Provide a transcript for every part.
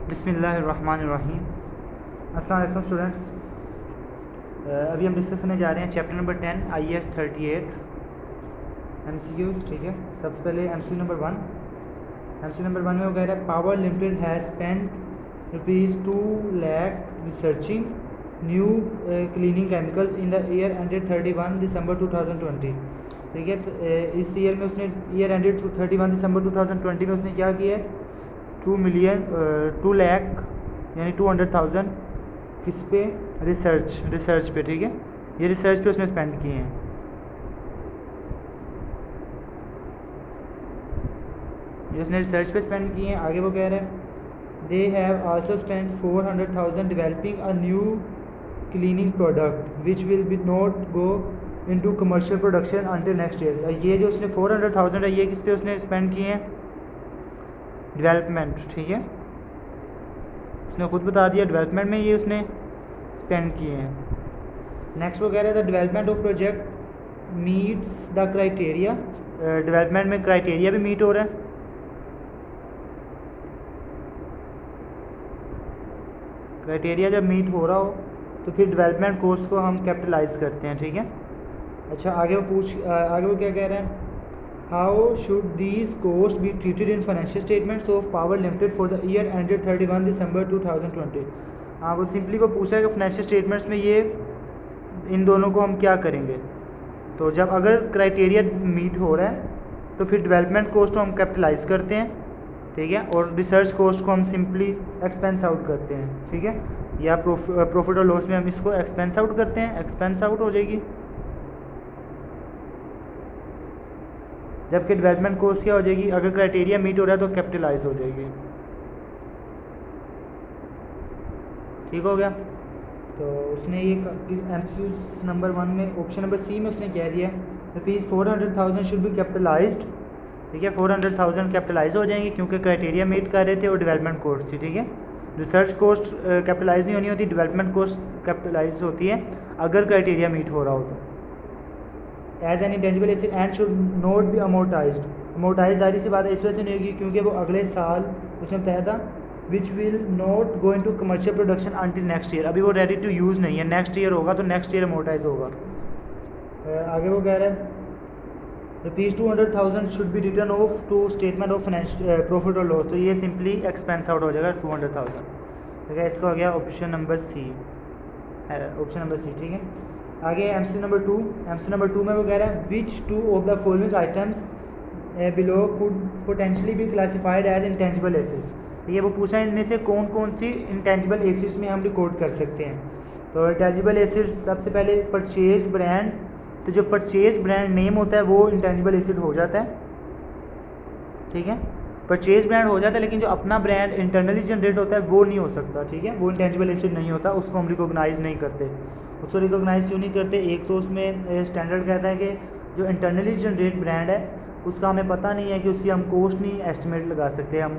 बिस्मिल्लाहिर्रहमानिर्रहीम। अस्सलाम वालेकुम स्टूडेंट्स। अभी हम डिस्कस करने जा रहे हैं चैप्टर नंबर 10 IAS 38 MCQs। ठीक है, सबसे पहले MCQ नंबर 1। MCQ नंबर 1 में वो कह रहा है power limited has spend ₹2 lakh researching new cleaning chemicals in the year ended 31 December 2020। ठीक है, इस ईयर में उसने ईयर एंडेड 31 दिसंबर 2020 में उसने क्या किया है, 2 लाख यानी 200,000 किस पे, रिसर्च पे। ठीक है, ये रिसर्च पे उसने स्पेंड किए हैं। ये उसने रिसर्च पे स्पेंड किए हैं। आगे वो कह रहे हैं they have also spend 400,000 developing a new cleaning product which will be not go into commercial production until next year. ये जो उसने 400,000 है, ये किस पे उसने स्पेंड किए हैं, डेवलपमेंट। ठीक है, उसने खुद बता दिया डेवलपमेंट में ये उसने स्पेंड किए हैं। नेक्स्ट वो कह रहा है the development of project meets the criteria. Development में क्राइटेरिया भी मीट हो रहा है। क्राइटेरिया जब मीट हो रहा हो तो फिर डेवलपमेंट कॉस्ट को हम कैपिटलाइज करते हैं। ठीक है, अच्छा आगे वो क्या कह रहे हैं, how should these cost be treated in financial statements of Power Limited for the year ended 31 December 2020। हाँ, वो सिंपली को पूछा है कि फाइनेंशियल स्टेटमेंट्स में ये इन दोनों को हम क्या करेंगे। तो जब अगर क्राइटेरिया मीट हो रहा है तो फिर डेवलपमेंट कॉस्ट को हम कैपिटलाइज करते हैं। ठीक है, और रिसर्च कॉस्ट को हम सिंपली एक्सपेंस आउट करते हैं। ठीक है, या प्रॉफिट और लॉस में हम इसको एक्सपेंस आउट करते हैं, एक्सपेंस आउट हो जाएगी। जबकि डेवलपमेंट कॉस्ट क्या हो जाएगी, अगर क्राइटेरिया मीट हो रहा है तो कैपिटलाइज हो जाएगी। ठीक हो गया। तो उसने ये MCQ नंबर 1 में ऑप्शन नंबर सी में उसने कह दिया ₹400,000 शुड बी कैपिटलाइज्ड। ठीक है, 400,000 कैपिटलाइज हो जाएंगे क्योंकि क्राइटेरिया मीट कर रहे थे और डेवलपमेंट कॉस्ट थी। ठीक है, रिसर्च कॉस्ट कैपिटलाइज नहीं होनी होती, डेवलपमेंट कॉस्ट कैपिटलाइज होती है अगर क्राइटेरिया मीट हो रहा हो तो। As an intangible asset and should not be amortised. Amortise जाहिर सी बात है इस वजह से नहीं होगी क्योंकि वो अगले साल उसने बताया था which will not go into commercial production until next year. अभी वो रेडी टू यूज़ नहीं है, नेक्स्ट ईयर होगा तो नेक्स्ट ईयर अमोर्टाइज होगा। आगे वो कह रहा है ₹200,000 should be written off to statement of profit और लॉस। तो ये सिंपली एक्सपेंस आउट हो जाएगा 200,000। ठीक है, इसका हो गया option number C, option number C. ठीक है, आगे MCQ नंबर 2। MCQ नंबर 2 में वो कह रहा है which two of the following items below could potentially be classified as intangible assets. ये वो पूछा है इनमें से कौन कौन सी इंटेंजिबल एसेट्स में हम रिकॉर्ड कर सकते हैं। तो इंटेंजिबल एसेट्स सबसे पहले परचेज ब्रांड। तो जो परचेज ब्रांड नेम होता है वो इंटेंजिबल एसेट हो जाता है। ठीक है, परचेज ब्रांड हो जाता है, लेकिन जो अपना ब्रांड इंटरनली जनरेट होता है वो नहीं हो सकता। ठीक है, वो इंटेंजिबल एसेट नहीं होता, उसको हम रिकॉग्नाइज नहीं करते। उसको रिकॉग्नाइज क्यों नहीं करते, एक तो उसमें स्टैंडर्ड कहता है कि जो इंटरनली जनरेट ब्रांड है उसका हमें पता नहीं है कि उसकी हम कॉस्ट नहीं एस्टिमेट लगा सकते, हम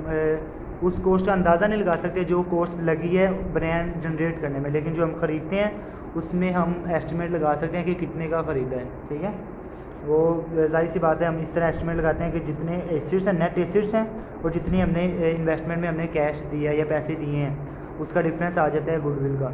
उस कॉस्ट का अंदाज़ा नहीं लगा सकते जो कॉस्ट लगी है ब्रांड जनरेट करने में। लेकिन जो हम ख़रीदते हैं उसमें हम एस्टिमेट लगा सकते हैं कि कितने का ख़रीदा है। ठीक है, वो जाहिर सी बात है, हम इस तरह एस्टिमेट लगाते हैं कि जितने एसेट्स हैं, नेट एसेट्स हैं, और जितनी हमने इन्वेस्टमेंट में हमने कैश दिया या पैसे दिए हैं उसका डिफरेंस आ जाता है गुडविल का।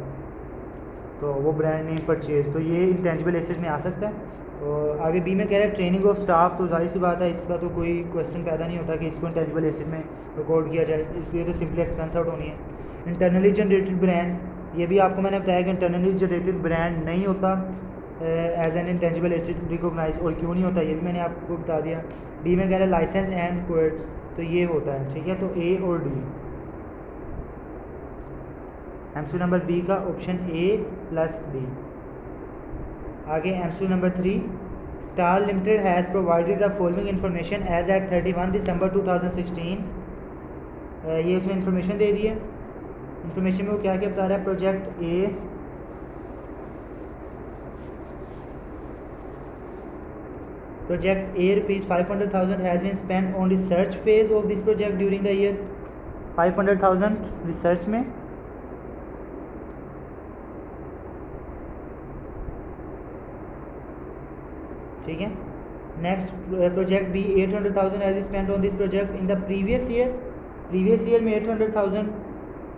तो वो ब्रांड नेम परचेज, तो ये इंटेंजिबल एसेट में आ सकता है। तो आगे बी में कह रहा है ट्रेनिंग ऑफ स्टाफ। तो जाहिर सी बात है, इसका तो कोई क्वेश्चन पैदा नहीं होता कि इसको इंटेंजिबल एसेट में रिकॉर्ड किया जाए, इसलिए तो सिंपली एक्सपेंस आउट होनी है। इंटरनली जनरेटेड ब्रांड, ये भी आपको मैंने बताया कि इंटरनली जनरेटेड ब्रांड नहीं होता as an intangible asset recognise, और क्यों नहीं होता ये भी मैंने आपको बता दिया। डी में कह रहा है लाइसेंस एंड क्वेट्स, तो ये होता है। ठीक है, तो ए और डी। MCQ नंबर बी का ऑप्शन A प्लस B। आगे MCQ number 3। Star Limited has provided the following information as at 31 December 2016। ये उसने इन्फॉर्मेशन दे दी है। इन्फॉर्मेशन में वो क्या क्या बता रहा है, project A ₹500,000 has been spent on research phase of this project during the year। 500,000 research में। ठीक है, next project B 800,000 has spent on this project in the previous year. Previous year में 800,000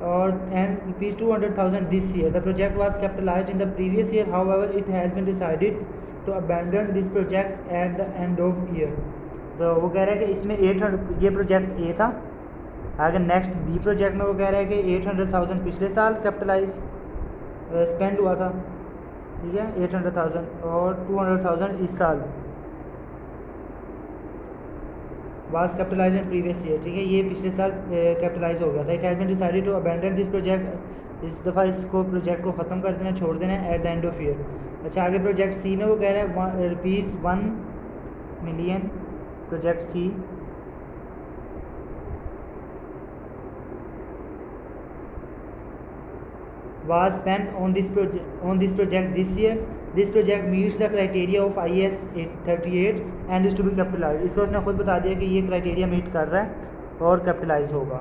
or and rupees 200,000 this year. The project was capitalized in the previous year. However, it has been decided to abandon this project at the end of year. तो वो कह रहा है कि इसमें 800, ये project A था. अगर नेक्स्ट बी प्रोजेक्ट में वो कह रहा है कि 800,000 पिछले साल कैपिटलाइज स्पेंड हुआ था, ठीक है, 800,000, और 200,000 इस साल was capitalise in previous year, ठीक है, ये पिछले साल कैपिटलाइज हो गया था. It has been decided to abandon this project, इस दफ़ा इसको प्रोजेक्ट को ख़त्म कर देना, छोड़ देना at the end of year. अच्छा, आगे प्रोजेक्ट सी में वो कह रहा है ₹1,000,000. Project C was spent on this project this year. This project meets the criteria of IAS 38 and is to be capitalized. इसको उसने खुद बता दिया कि ये क्राइटेरिया मीट कर रहा है और कैपिटलाइज होगा.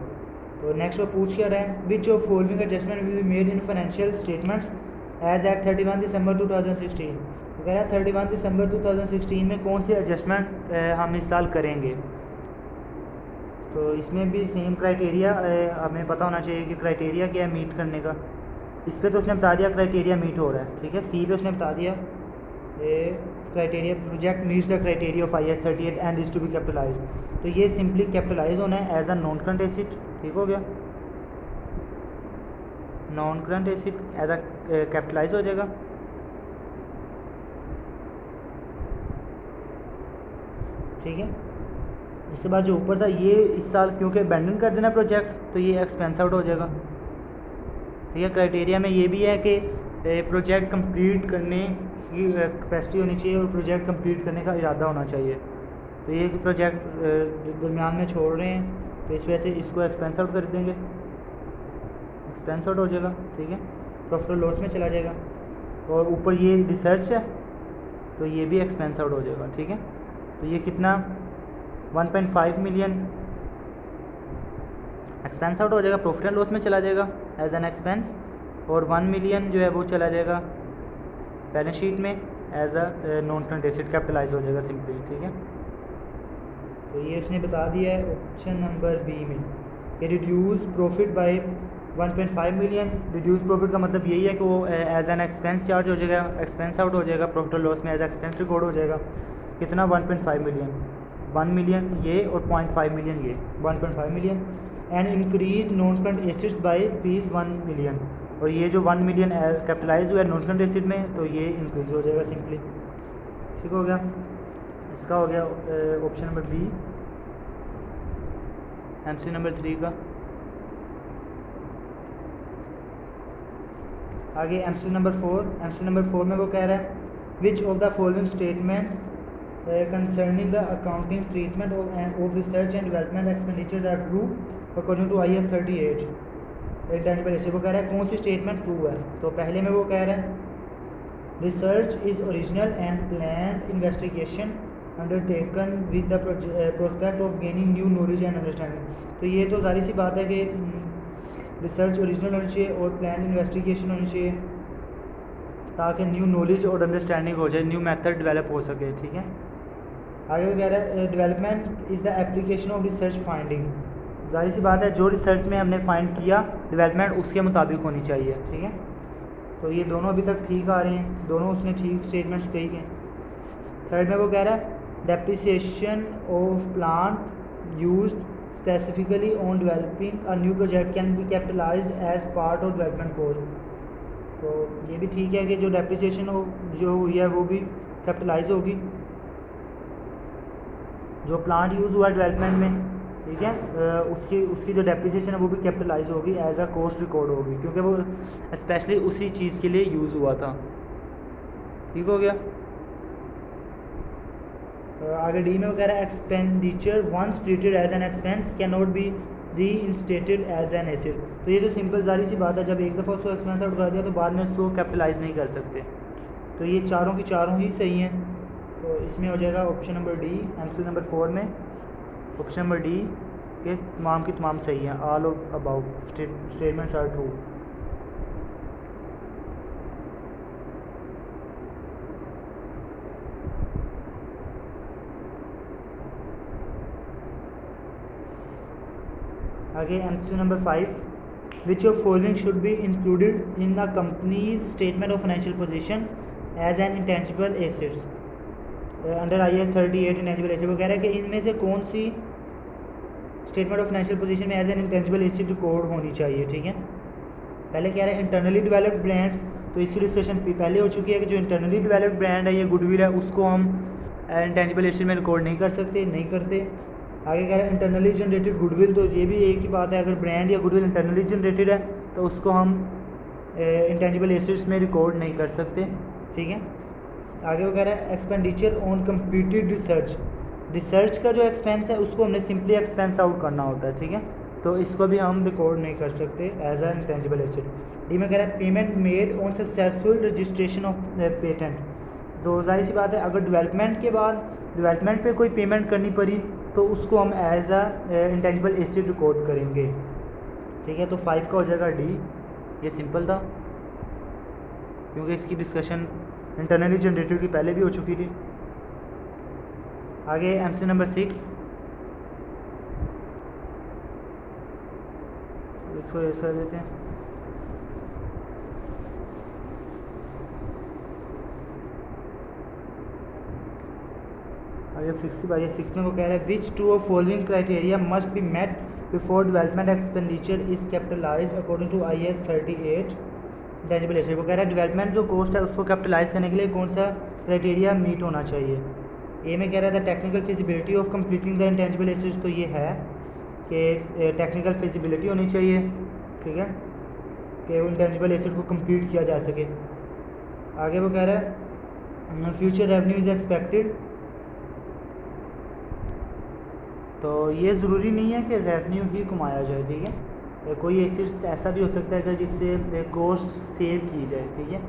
तो नेक्स्ट वो पूछ क्या रहा है, which of following adjustment will be made in financial statements as at 31 December 2016. तो कह रहा है 31 दिसंबर 2016 में कौन सी एडजस्टमेंट हम इस साल करेंगे. तो इसमें भी सेम क्राइटेरिया हमें पता होना चाहिए कि क्राइटेरिया क्या है मीट करने का. इस पे तो उसने बता दिया क्राइटेरिया मीट हो रहा है, ठीक है. सी पे उसने बता दिया criteria project meets the criteria of IAS 38 and is to be capitalise. तो ये सिंपली कैपिटलाइज होना है as a non current asset, ठीक हो गया. Non current asset as a capitalise हो जाएगा. ठीक है. इसके बाद जो ऊपर था ये इस साल क्योंकि अबैंडन कर देना प्रोजेक्ट, तो ये एक्सपेंस आउट हो जाएगा. ठीक है. क्राइटेरिया में ये भी है कि प्रोजेक्ट कंप्लीट करने की कैपेसिटी होनी चाहिए और प्रोजेक्ट कंप्लीट करने का इरादा होना चाहिए. तो ये प्रोजेक्ट दरमियान में छोड़ रहे हैं, तो इस वजह से इसको एक्सपेंस आउट कर देंगे, एक्सपेंस आउट हो जाएगा. ठीक है. प्रॉफिट और लॉस में चला जाएगा. और ऊपर ये रिसर्च है तो ये भी एक्सपेंस आउट हो जाएगा. ठीक है. तो ये कितना 1.5 मिलियन एक्सपेंस आउट हो जाएगा, प्रॉफिट एंड लॉस में चला जाएगा एज एन एक्सपेंस, और 1 मिलियन जो है वो चला जाएगा बैलेंस शीट में as a non current asset, capitalise हो जाएगा सिंपली. ठीक है. तो ये उसने बता दिया है ऑप्शन नंबर बी में कि reduce profit by 1.5 million. Reduce profit का मतलब यही है कि वो एज एन एक्सपेंस चार्ज हो जाएगा, एक्सपेंस आउट हो जाएगा, प्रॉफिट और लॉस में एज एक्सपेंस रिकॉर्ड हो जाएगा. कितना 1.5 मिलियन, 1 मिलियन ये और 0.5 मिलियन ये, 1.5 million. And increase non current assets bye ₹1 million. और ये जो 1 मिलियन कैपिटलाइज हुआ है नॉन करंट एसेट में, तो ये इंक्रीज हो जाएगा सिंपली. ठीक हो गया. इसका हो गया option number B. MC number 3 का. आगे MC नंबर 4. MC नंबर 4 में वो कह रहा है which of the following statements concerning the accounting treatment of research and development expenditures are true according to IAS 38. एक डायन पर ऐसे वो कह रहा है कौन सी स्टेटमेंट ट्रू है. तो पहले में वो कह रहा है research is original and plan investigation undertaken with the prospect of gaining new knowledge and understanding. तो ये तो जारी सी बात है कि रिसर्च ओरिजिनल होनी चाहिए और प्लान इन्वेस्टिगेशन होनी चाहिए ताकि न्यू नॉलेज और अंडरस्टैंडिंग हो जाए, न्यू मेथड डेवलप हो सके. ठीक है. आगे वो कह रहा है development is the application of research finding. जाहिर सी बात है जो रिसर्च में हमने फाइंड किया डेवलपमेंट उसके मुताबिक होनी चाहिए. ठीक है. तो ये दोनों अभी तक ठीक आ रहे हैं, दोनों उसने ठीक स्टेटमेंट्स कही हैं. थर्ड में वो कह रहा है depreciation of plant used specifically on developing a new project can be capitalised as part of development cost. तो ये भी ठीक है कि जो डेप्रिसिएशन जो हुई है वो भी कैपिटलाइज होगी, जो प्लांट यूज़ हुआ डेवलपमेंट में. ठीक है. उसकी जो डेप्रिसिएशन है वो भी कैपिटलाइज होगी, एज अ कॉस्ट रिकॉर्ड होगी, क्योंकि वो स्पेशली उसी चीज़ के लिए यूज़ हुआ था. ठीक हो गया. आगे डी में वगैरह expenditure once treated as an expense can not be reinstated as an asset. तो ये तो सिंपल जारी सी बात है, जब एक दफ़ा उसको एक्सपेंस आउट कर दिया तो बाद में उसको कैपिटलाइज नहीं कर सकते. तो ये चारों की चारों ही सही हैं. तो इसमें हो जाएगा option number D. MC number 4 में ऑप्शन नंबर डी के तमाम की तमाम सही हैं. All of above statements are true. आगे MC number 5. which of following should be included in the company's statement of financial position as an intangible assets under IAS 38 intangible asset. वो कह रहा है कि इनमें से कौन सी स्टेटमेंट ऑफ फाइनेंशियल पोजीशन में as an intangible asset record होनी चाहिए, ठीक है। पहले कह रहा है इंटरनली डेवलप्ड ब्रांड्स, तो इसकी डिस्कशन पहले हो चुकी है कि जो इंटरनली डेवलप्ड ब्रांड है ये गुडविल है, उसको हम इंटेंजिबल एसेट में रिकॉर्ड नहीं कर सकते, नहीं करते। आगे कह रहा है इंटरनली जनरेटेड गुडविल, तो ये भी एक ही बात है, अगर ब्रांड या गुडविल इंटरनली जनरेटेड है तो उसको हम इंटेंजिबल एसेट्स में रिकॉर्ड नहीं कर सकते, ठीक है। आगे वो कह रहा है expenditure on completed research, research का जो एक्सपेंस है उसको हमने सिंपली एक्सपेंस आउट करना होता है, ठीक है, तो इसको भी हम रिकॉर्ड नहीं कर सकते as a intangible asset. D में कह रहा है payment made on successful registration of patent, तो जाहिर सी बात है अगर डेवलपमेंट के बाद डेवलपमेंट पे कोई पेमेंट करनी पड़ी तो उसको हम as a intangible asset record करेंगे, ठीक है। तो 5 का हो जाएगा डी, ये सिंपल था क्योंकि इसकी डिस्कशन इंटरनली जनरेटेड की पहले भी हो चुकी थी। आगे एमसी नंबर 6, इसको ऐसा कर देते हैं। आगे 6 में वो कह रहा है which two of following criteria must be met before development expenditure is capitalised according to IAS 38 intangible asset. वो कह रहा है डेवलपमेंट जो कॉस्ट है उसको कैपिटलाइज करने के लिए कौन सा क्राइटेरिया मीट होना चाहिए। ए में कह रहा था technical feasibility of completing the intangible assets, तो ये है कि टेक्निकल फिजिबिलिटी होनी चाहिए, ठीक है, कि वो इंटेंजिबल एसेट को कंप्लीट किया जा सके। आगे वो कह रहा है फ्यूचर रेवेन्यू इज़ एक्सपेक्टेड, तो ये ज़रूरी नहीं है कि रेवेन्यू ही कमाया जाए, ठीक है, कोई एसेट्स ऐसा भी हो सकता है कि जिससे कॉस्ट सेव की जाए, ठीक है,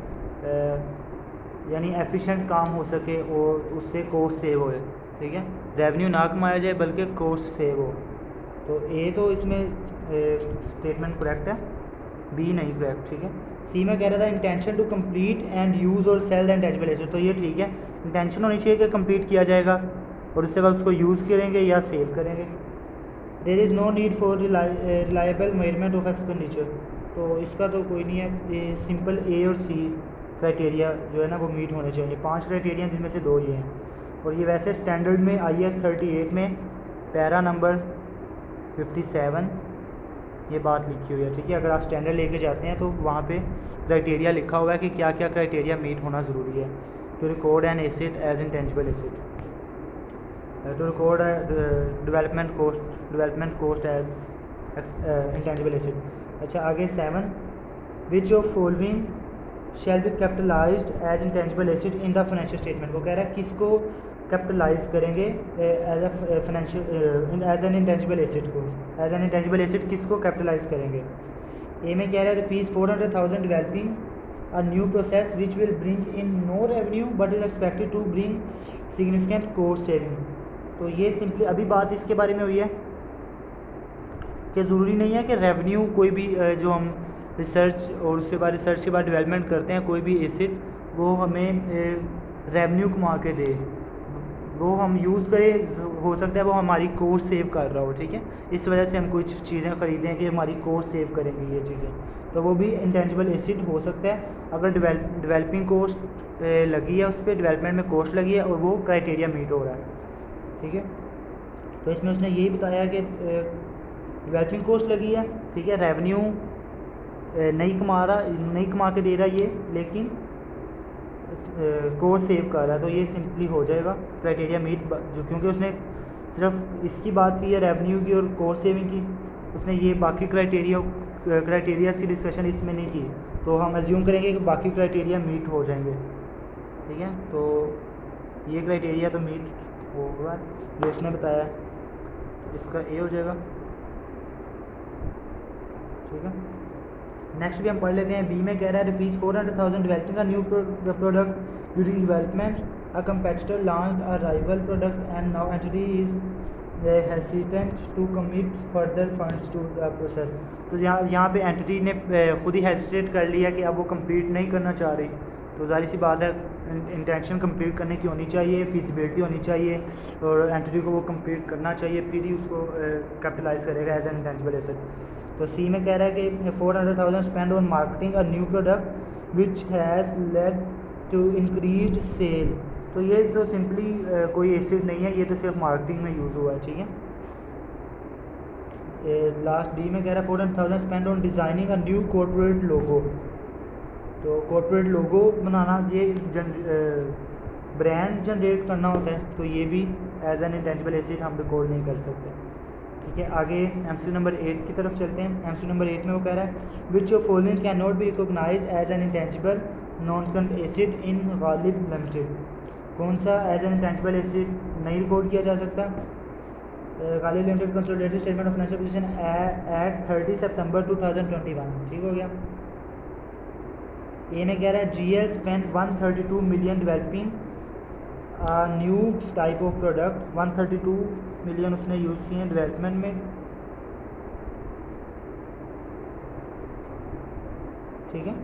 यानी एफिशिएंट काम हो सके और उससे कॉस्ट सेव हो, ठीक है, रेवेन्यू ना कमाया जाए बल्कि कॉस्ट सेव हो। तो ए तो इसमें स्टेटमेंट करेक्ट है, बी नहीं करेक्ट, ठीक है। सी में कह रहा था intention to complete and use और सेल द इंटेंजिबल एसेट, तो ये ठीक है, इंटेंशन होनी चाहिए कि कंप्लीट किया जाएगा और उसके बाद उसको यूज़ करेंगे या सेव करेंगे। There is no need for reliable measurement of expenditure, तो इसका तो कोई नहीं है, ये सिंपल ए और सी क्राइटेरिया जो है ना वो मीट होने चाहिए। 5 क्राइटेरिया जिनमें से 2 ये हैं, और ये वैसे स्टैंडर्ड में IAS 38 में पैरा नंबर 57 ये बात लिखी हुई है, ठीक है। अगर आप स्टैंडर्ड लेके जाते हैं तो वहाँ पे क्राइटेरिया लिखा हुआ है कि क्या क्या क्राइटेरिया मीट होना ज़रूरी है to record an asset as intangible asset, to record development cost as intangible asset. अच्छा आगे 7, which of following shall be capitalised as intangible asset in the financial statement, वो कह रहा है किसको कैपिटलाइज करेंगे as a financial as an intangible asset को, as an intangible asset किसको कैपिटलाइज करेंगे। ए में कह रहा है rupees 400,000 developing a new process which will bring in no revenue but is expected to bring significant cost saving, तो ये simply अभी बात इसके बारे में हुई है कि ज़रूरी नहीं है कि रेवेन्यू कोई भी जो हम रिसर्च और उसके बाद रिसर्च के बाद डेवलपमेंट करते हैं कोई भी एसेट वो हमें रेवेन्यू कमा के दे, वो हम यूज़ करें, हो सकता है वो हमारी कॉस्ट सेव कर रहा हो, ठीक है, इस वजह से हम कुछ चीज़ें ख़रीदें कि हमारी कॉस्ट सेव करेंगे ये चीज़ें, तो वो भी इंटेंजिबल एसेट हो सकता है अगर डेवलपिंग कॉस्ट लगी है, उस पर डेवलपमेंट में कॉस्ट लगी है और वो क्राइटेरिया मीट हो रहा है, ठीक है। तो इसमें उसने यही बताया कि डेवलपिंग कॉस्ट लगी है, ठीक है, रेवेन्यू नहीं कमा के दे रहा ये, लेकिन कॉस्ट सेव कर रहा है, तो ये सिंपली हो जाएगा क्राइटेरिया मीट, जो क्योंकि उसने सिर्फ इसकी बात की है रेवेन्यू की और कॉस्ट सेविंग की, उसने ये बाकी क्राइटेरिया की डिस्कशन इसमें नहीं की, तो हम एज्यूम करेंगे कि बाकी क्राइटेरिया मीट हो जाएंगे, ठीक है। तो ये क्राइटेरिया तो मीट होगा जो उसने बताया, इसका ए हो जाएगा, ठीक है। नेक्स्ट भी हम पढ़ लेते हैं। बी में कह रहा है rupees 400,000 developing a new product during development a competitor launched a rival product and now entity is hesitant to commit further funds to the process, तो यहाँ पे एंटिटी ने खुद ही हेसिटेट कर लिया कि अब वो कंप्लीट नहीं करना चाह रही, तो जाहिर सी बात है इंटेंशन कंप्लीट करने की होनी चाहिए, फिजिबिलिटी होनी चाहिए और एंटिटी को वो कंप्लीट करना चाहिए, फिर ही उसको कैपिटलाइज करेगा एज एन इंटेंजिबल एसेट। तो सी में कह रहा है कि 400,000 spend on marketing a new product which has led to increase sale. तो ये तो सिंपली कोई एसिड नहीं है, ये तो सिर्फ मार्केटिंग में यूज़ हुआ है, ठीक है। लास्ट डी में कह रहा है 400,000 spend on designing a new corporate logo. तो कॉर्पोरेट लोगो बनाना, ये ब्रांड जनरेट करना होता है, तो ये भी एज एन इंटेंजिबल एसिड हम रिकॉर्ड नहीं कर सकते, ठीक है। आगे एमसीक्यू नंबर 8 की तरफ चलते हैं। एमसीक्यू नंबर 8 में वो कह रहा है which of following can not be recognise as an intangible non current asset in Ghalib Limited. कौन सा एज एन इंटेंजिबल एसिड नहीं रिकॉर्ड किया जा सकता? Ghalib Limited consolidated statement of financial position at 30 September 2021, ठीक हो गया। ए में कह रहा है GL spend 132 million developing new type of product. 132 million उसने यूज़ किए हैं डेवलपमेंट में, ठीक है।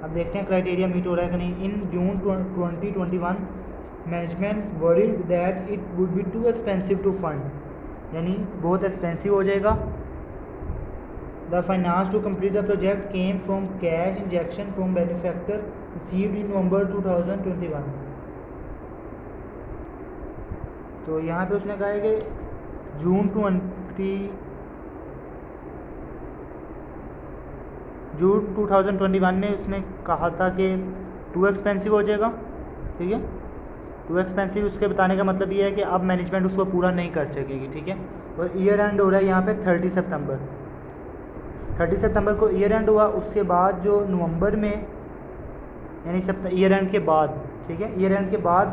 अब देखते हैं क्राइटेरिया मीट हो रहा है कि नहीं। In June 2021 management worried that it would be too expensive to fund, यानी बहुत एक्सपेंसिव हो जाएगा। The finance to complete the project came from cash injection from benefactor received in November 2021। तो यहाँ पे उसने कहा है कि जून 2021 में उसने कहा था कि टू एक्सपेंसिव हो जाएगा, ठीक है। टू एक्सपेंसिव उसके बताने का मतलब ये है कि अब मैनेजमेंट उसको पूरा नहीं कर सकेगी, ठीक है। और ईयर एंड हो रहा है यहाँ पे 30 सितंबर। 30 सितंबर को ईयर एंड हुआ, उसके बाद जो नवंबर में, यानी ईयर एंड के बाद, ठीक है, ईयर एंड के बाद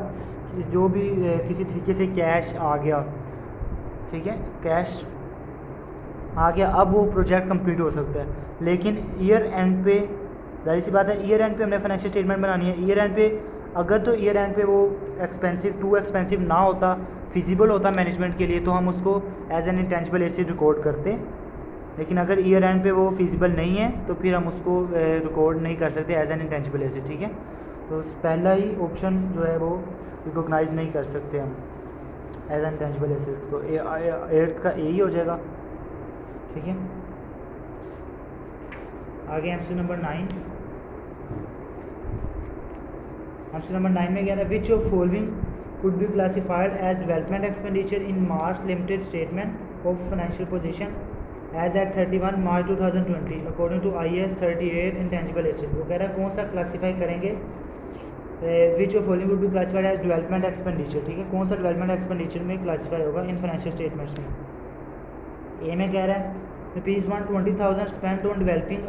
जो भी किसी तरीके से कैश आ गया, ठीक है, कैश आ गया, अब वो प्रोजेक्ट कंप्लीट हो सकता है। लेकिन ईयर एंड पे जाहिर सी बात है, ईयर एंड पे हमने फाइनेंशियल स्टेटमेंट बनानी है। ईयर एंड पे अगर तो ईयर एंड पे वो टू एक्सपेंसिव ना होता, फिजिबल होता मैनेजमेंट के लिए, तो हम उसको as an intangible asset record करते। लेकिन अगर ईयर एंड पे वो फिजिबल नहीं है तो फिर हम उसको रिकॉर्ड नहीं कर सकते एज एन इंटेंजिबल एसिड, ठीक है। तो पहला ही ऑप्शन जो है वो रिकॉग्नाइज नहीं कर सकते हम एज एन इंटेंजिबल एसिड। तो 8 का ए ही हो जाएगा, ठीक है। आगे एमसीक्यू नंबर 9। एमसीक्यू नंबर 9 में क्या है, which of following could be classified as development expenditure in March Limited statement of financial position as at 31 March 2020 according to IAS 38 intangible asset. वो कह रहा है कौन सा क्लासीफाई करेंगे, which of following would be classified as development expenditure, ठीक है। कौन सा डेवलपमेंट एक्सपेंडिचर में क्लासीफाई होगा इन फाइनेंशियल स्टेटमेंट्स में। ए में कह रहा है ₹120,000 spend on developing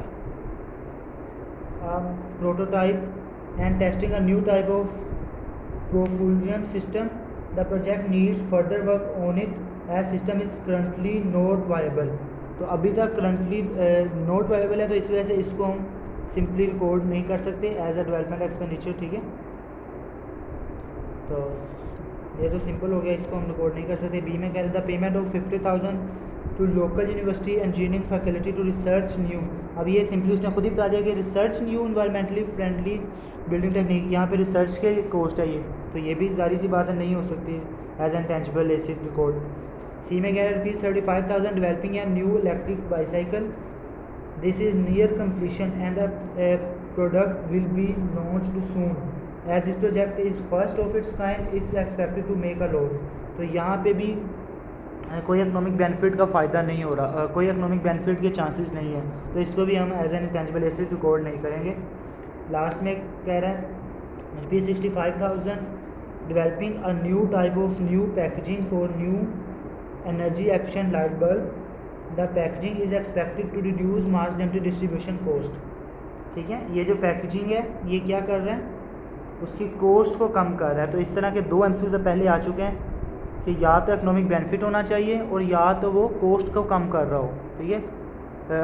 prototype and testing a new type of propulsion system. The project needs further work on it as system is currently not viable. तो अभी तक करंटली नॉट वायबल है, तो इस वजह से इसको हम सिंपली रिकॉर्ड नहीं कर सकते एज अ डेवलपमेंट एक्सपेंडिचर, ठीक है। तो ये तो सिंपल हो गया, इसको हम रिकॉर्ड नहीं कर सकते। बी में कह रहे the payment of 50,000 to local university engineering faculty to research new. अब ये सिंपली उसने खुद ही बता दिया कि research new environmentally friendly building technique, यहाँ पे रिसर्च के कॉस्ट है ये, तो ये भी जारी सी बात है नहीं हो सकती as an tangible asset record. C में कह रहे हैं ₹35,000 developing a new electric bicycle, this is near completion and the product will be launched soon as this project is first of its kind it's expected to make a loss. तो यहाँ पे भी कोई economic benefit का फ़ायदा नहीं हो रहा, कोई इकोनॉमिक बेनिफिट के चांसेस नहीं है, तो इसको भी हम as an intangible asset record नहीं करेंगे। लास्ट में कह रहे हैं ₹65,000 developing a new type of new packaging for new energy efficient light bulb, the packaging is expected to reduce Mass Limited distribution cost, ठीक है। ये जो पैकेजिंग है ये क्या कर रहे हैं, उसकी कॉस्ट को कम कर रहा है। तो इस तरह के दो एमसीक्यू से पहले आ चुके हैं कि या तो इकोनॉमिक बेनिफिट होना चाहिए और या तो वो कॉस्ट को कम कर रहा हो, ठीक है।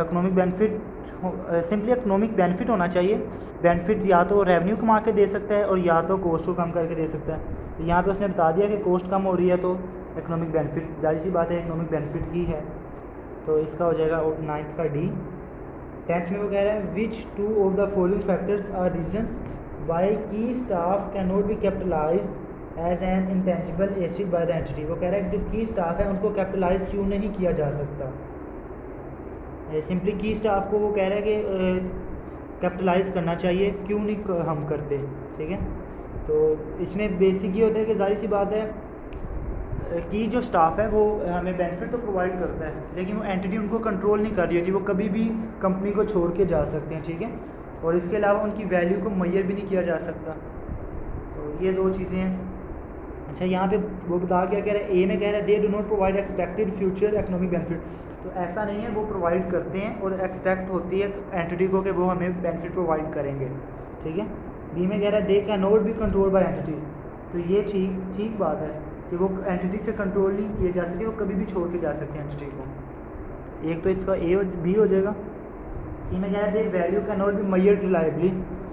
Economic benefit simply economic benefit होना चाहिए। बेनिफिट या तो रेवेन्यू कमा के दे सकता है और या तो कॉस्ट को कम करके दे सकता है। तो यहाँ पे उसने बता दिया कि कॉस्ट कम हो रही है तो इकोनॉमिक बेनिफिट, जाहिर सी बात है इकोनॉमिक बेनिफिट ही है, तो इसका हो जाएगा 9th का डी। 10th में वो कह रहा है which two of the following factors are reasons why key staff can not be capitalise as an intangible asset by the entity. वो कह रहा है कि जो की स्टाफ है उनको कैपिटलाइज क्यों नहीं किया जा सकता, सिंपली की स्टाफ को वो कह रहा है कि कैपिटलाइज करना चाहिए, क्यों नहीं हम करते, ठीक है। तो इसमें बेसिक ये होता है कि जाहिर सी बात है कि जो स्टाफ है वो हमें बेनिफिट तो प्रोवाइड करता है, लेकिन वो एंटिटी उनको कंट्रोल नहीं कर रही होती, वो कभी भी कंपनी को छोड़ के जा सकते हैं, ठीक है। और इसके अलावा उनकी वैल्यू को मैयर भी नहीं किया जा सकता। तो ये दो चीज़ें हैं। अच्छा, यहाँ पे वो बता क्या कह रहा है, ए में कह रहा है they do not provide expected future economic benefit. तो ऐसा नहीं है, वो प्रोवाइड करते हैं और एक्सपेक्ट होती है एंटिटी को कि वो हमें बेनिफिट प्रोवाइड करेंगे, ठीक है। बी में कह रहा है they can not be control by entity. तो ये ठीक बात है कि वो एंटिटी से कंट्रोल नहीं किए जा सकते, वो कभी भी छोड़ के जा सकते हैं एंटिटी को। एक तो इसका ए और बी हो जाएगा। सी में कह रहा है they value can not be measured reliably.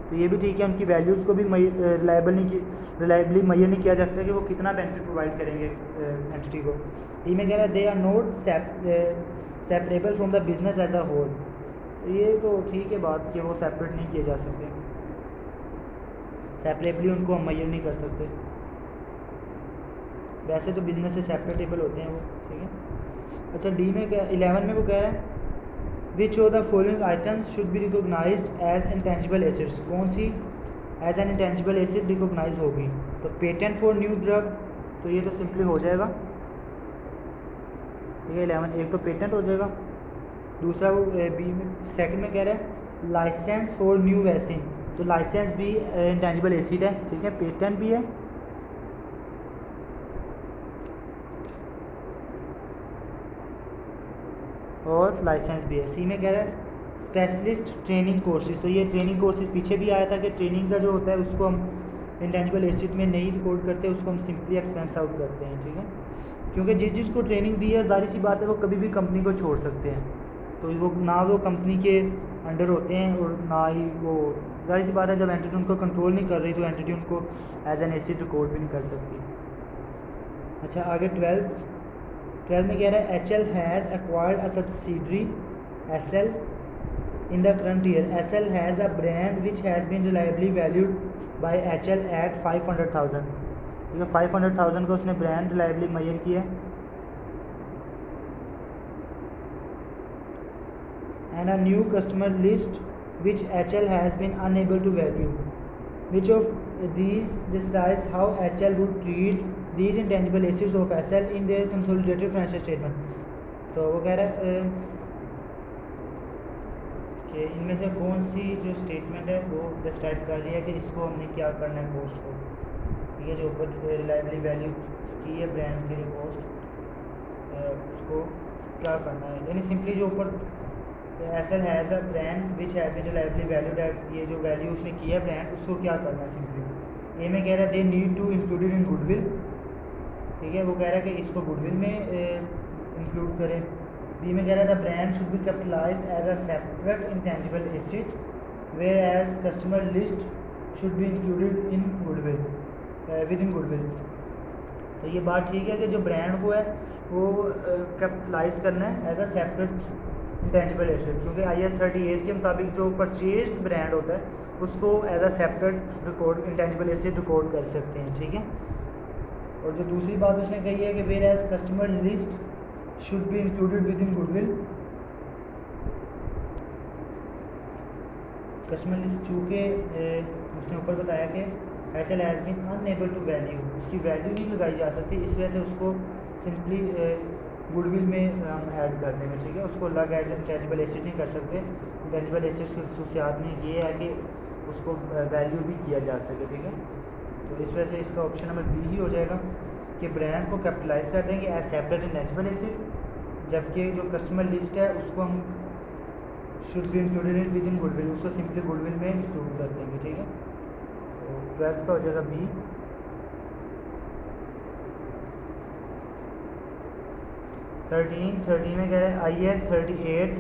तो ये भी ठीक है, उनकी वैल्यूज़ को भी रिलायबली मैयर नहीं किया जा सकता कि वो कितना बेनिफिट प्रोवाइड करेंगे एंटिटी को। डी में कह रहा है they are not separable from the business as a whole. तो ये तो ठीक है बात कि वो सेपरेट नहीं किए जा सकते, सेपरेबली उनको हम मैयर नहीं कर सकते, वैसे तो बिजनेस से सेपरेटेबल होते हैं वो, ठीक है। अच्छा, डी में 11 में वो कह रहा है which of the following items should be recognised as intangible assets. कौन सी as an intangible asset recognise होगी? तो पेटेंट फॉर न्यू ड्रग, तो ये तो सिंपली हो जाएगा, ये 11 एक तो पेटेंट हो जाएगा। दूसरा वो बी में सेकंड में कह रहा है लाइसेंस फॉर न्यू वैक्सीन। तो लाइसेंस भी इंटेंजिबल एसिड है, ठीक है, पेटेंट भी है। और लाइसेंस भी है। सी में कह रहा है स्पेशलिस्ट ट्रेनिंग कोर्सेज। तो ये ट्रेनिंग कोर्सेज पीछे भी आया था कि ट्रेनिंग का जो होता है उसको हम इंटेंजिबल एसिड में नहीं रिकॉर्ड करते, उसको हम सिंपली एक्सपेंस आउट करते हैं, ठीक है। क्योंकि जिसको ट्रेनिंग दी है जाहिर सी बात है वो कभी भी कंपनी को छोड़ सकते हैं, तो वो ना वो कंपनी के अंडर होते हैं और ना ही वो, जाहिर सी बात है जब एंटिटी उनको कंट्रोल नहीं कर रही तो एंटिटी उनको एज एन एसिड रिकॉर्ड भी नहीं कर सकती। अच्छा, आगे 12 में कह रहा है HL has acquired a subsidiary SL in the current year. SL has a brand which has been reliably valued by HL at 500,000. ठीक है, 500,000 का उसने ब्रांड रिलायबली मैयर किया है। And a new customer list which HL has been unable to value. Which of these describes how HL would treat these intangible assets of SL in their consolidated financial statement. तो वो कह रहा है कि इनमें से कौन सी जो स्टेटमेंट है वो डिस्क्राइब कर रही है कि इसको हमने क्या करना है कॉस्ट को, ठीक है, जो ऊपर रिलायबली वैल्यू की है ब्रांड के लिए कॉस्ट, उसको क्या करना है। यानी सिंपली जो ऊपर SL has a brand which have been reliably valued at, ये जो वैल्यू उसने की है ब्रांड, उसको क्या करना है सिंपली। ए में कह रहा है they need to included in goodwill, ठीक है, वो कह रहा है कि इसको गुडविल में इंक्लूड करें। बी में कह रहा है the brand should be capitalised as a separate intangible asset whereas customer list should be included in goodwill, within goodwill. तो ये बात ठीक है कि जो ब्रांड को है वो कैपिटलाइज करना है as a separate intangible asset, क्योंकि IAS 38 के मुताबिक जो परचेज ब्रांड होता है उसको as a separate record intangible asset record कर सकते हैं, ठीक है। और जो दूसरी बात उसने कही है कि whereas customer list should be included within goodwill. Customer list चूँकि उसने ऊपर बताया कि HL has been unable to value, उसकी वैल्यू नहीं लगाई जा सकती, इस वजह से उसको सिंपली गुडविल में हम ऐड कर देंगे, ठीक है, उसको अलग एज इंटेंजिबल एसेट नहीं कर सकते। इंटेंजिबल एसेट्स की खसूसियात में ये है कि उसको वैल्यू भी किया जा सके, ठीक है। तो इस वजह से इसका ऑप्शन नंबर बी ही हो जाएगा कि ब्रांड को कैपिटलाइज कर देंगे एज सेपरेट इंटेंजिबल एसेट, जबकि जो कस्टमर लिस्ट है उसको हम should be included within goodwill, उसको सिंपली गुडविल में इंक्लूड कर देंगे, ठीक है। तो 12th का हो जाएगा बी। 13 में कह रहे हैं IAS 38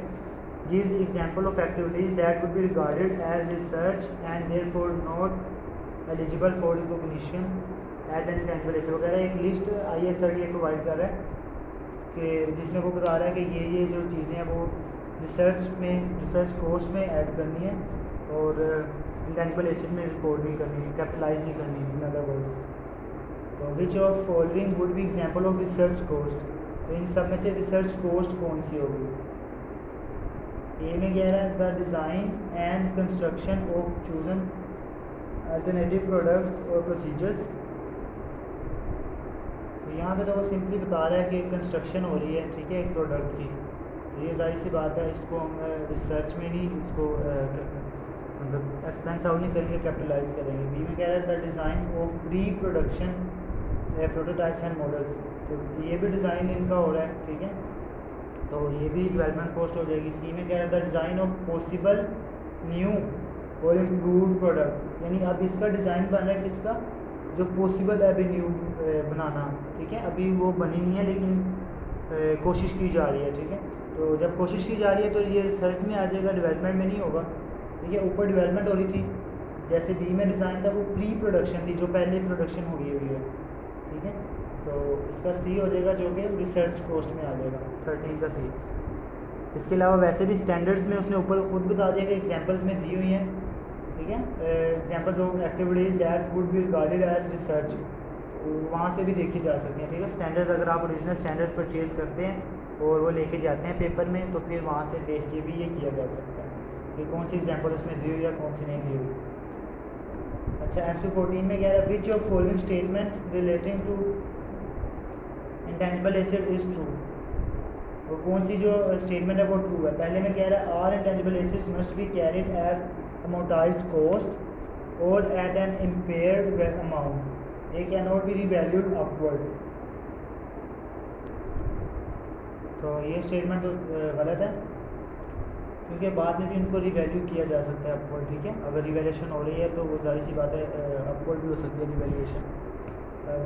gives example of activities that would be regarded as research and therefore not eligible for recognition as an intangible asset वगैरह एक लिस्ट IAS 38 प्रोवाइड कर रहा है कि जिसमें वो बता रहा है कि ये जो चीज़ें हैं वो रिसर्च कोस्ट में ऐड करनी है और इंटेंजिबल एसेट में रिकॉर्ड नहीं करनी है, कैपिटलाइज नहीं करनी है, इन अदर वर्ड्स। तो which of following would be example of research cost. तो इन सब में से रिसर्च कोस्ट कौन सी होगी? ए में कह रहा है the design and construction of chosen alternative products और प्रोसीजर्स। तो यहाँ पे तो वो सिंपली बता रहा है कि कंस्ट्रक्शन हो रही है, ठीक है, एक प्रोडक्ट की। तो ये जाहिर सी बात है, इसको हम रिसर्च में नहीं इसको मतलब एक्सपेंस आउट नहीं करेंगे, कैपिटलाइज करेंगे। बी में कह रहा है the design of pre production prototypes and models. तो ये भी डिज़ाइन इनका हो रहा है, ठीक है, तो ये भी डेवलपमेंट कॉस्ट हो जाएगी। सी में कह रहा है the design of possible new और इम्प्रूव प्रोडक्ट, यानी अब इसका डिज़ाइन बन रहा है किसका, जो पॉसिबल है अभी न्यू बनाना, ठीक है, अभी वो बनी नहीं है लेकिन कोशिश की जा रही है, ठीक है। तो जब कोशिश की जा रही है तो ये रिसर्च में आ जाएगा, डेवलपमेंट में नहीं होगा, ठीक है। ऊपर डेवलपमेंट हो रही थी, जैसे बी में डिज़ाइन था वो प्री प्रोडक्शन थी, जो पहले प्रोडक्शन हो गई हुई है, ठीक है। तो इसका सी हो जाएगा जो कि रिसर्च कॉस्ट में आ जाएगा 13 का सी। इसके अलावा वैसे भी स्टैंडर्ड्स में उसने ऊपर खुद बता दिया कि एग्जांपल्स में दी हुई हैं, ठीक है, examples of activities that would be regarded as research, वहाँ से भी देखी जा सकती हैं, ठीक है। स्टैंडर्ड्स अगर आप ओरिजिनल स्टैंडर्ड्स परचेज़ करते हैं और वो लेके जाते हैं पेपर में, तो फिर वहाँ से देख के भी ये किया जा सकता है कि कौन सी एग्जांपल उसमें दी हुई या कौन सी नहीं दी हुई। अच्छा, MC 14 में कह रहा है which of following statement relating to intangible asset is true. वो कौन सी जो स्टेटमेंट है वो ट्रू है। पहले में कह रहा है all intangible assets must be carried at amortised cost और at an impaired amount, they can not be revalued upward. तो ये स्टेटमेंट तो गलत है, क्योंकि बाद में भी उनको रिवैल्यू किया जा सकता है अपवर्ड, ठीक है। अगर रिवैल्यूएशन हो रही है तो वो जाहिर सी बात है अपवर्ड भी हो सकती है रिवैल्यूएशन।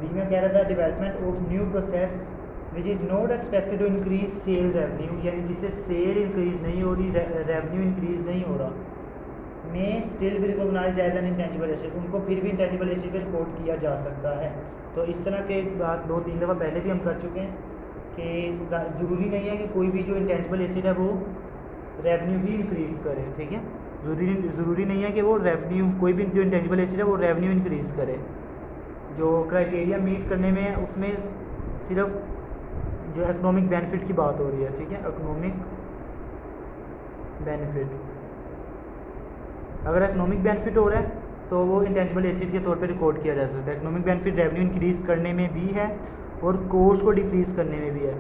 बी में कह रहा था development of new process which is not expected to increase sale revenue, यानी जिससे सेल इंक्रीज़ नहीं हो रही, रेवेन्यू इंक्रीज़ नहीं हो रहा, में स्टिल भी recognised as an intangible asset, उनको फिर भी इंटेंजिबल एसेट पे रिपोर्ट किया जा सकता है। तो इस तरह के बात 2-3 दफ़ा पहले भी हम कर चुके हैं कि ज़रूरी नहीं है कि कोई भी जो इंटेंजिबल एसेट है वो रेवेन्यू ही इंक्रीज़ करे, ठीक है। ज़रूरी नहीं है कि वो रेवेन्यू, कोई भी जो इंटेंजिबल एसेट है वो रेवेन्यू इंक्रीज़ करे। जो क्राइटेरिया मीट करने में है उसमें सिर्फ जो इकोनॉमिक बेनिफिट की बात हो रही है, ठीक है, इकोनॉमिक बेनिफिट। अगर इकोनॉमिक बेनिफिट हो रहा है तो वो इंटेंजिबल एसेट के तौर पे रिकॉर्ड किया जा सकता है। इकोनॉमिक बेनिफिट रेवेन्यू इंक्रीज़ करने में भी है और कॉस्ट को डिक्रीज़ करने में भी है।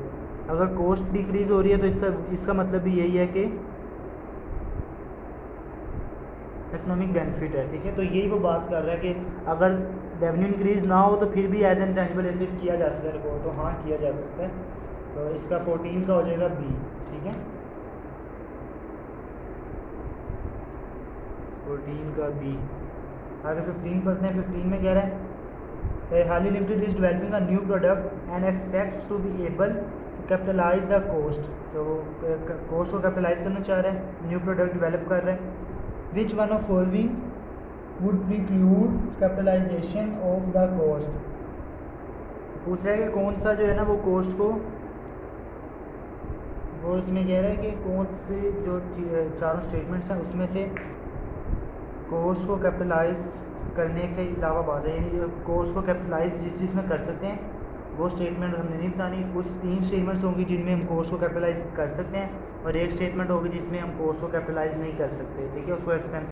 अगर कॉस्ट डिक्रीज़ हो रही है तो इसका मतलब भी यही है कि इकोनॉमिक बेनिफिट है, ठीक है। तो यही वो बात कर रहा है कि अगर रेवेन्यू इंक्रीज़ ना हो तो फिर भी एज एन इंटेंजिबल एसेट किया जा सकता है रिकॉर्ड, तो हाँ किया जा सकता है। तो इसका 14 का हो जाएगा बी, ठीक है, 14 का बी। आगे 15 पढ़ते हैं। 15 में कह रहा है Highly Limited is developing a new product and expects to be able to capitalise the cost. तो कॉस्ट को कैपिटलाइज करना चाह रहा है, न्यू प्रोडक्ट डेवलप कर रहा है। Which one of following would preclude capitalisation of the cost. पूछ रहा है कि कौन सा जो है ना वो कॉस्ट को, वो इसमें कह रहा है कि कौन से जो चारों स्टेटमेंट्स हैं उसमें से कॉस्ट को कैपिटलाइज करने के अलावा बात है, यानी जो कॉस्ट को कैपिटलाइज जिस चीज़ में कर सकते हैं वो स्टेटमेंट हमने नहीं बतानी। कुछ 3 स्टेटमेंट्स होंगी जिनमें हम कॉस्ट को कैपिटलाइज कर सकते हैं और एक स्टेटमेंट होगी जिसमें हम कॉस्ट को कैपिटलाइज नहीं कर सकते, ठीक है, उसको एक्सपेंस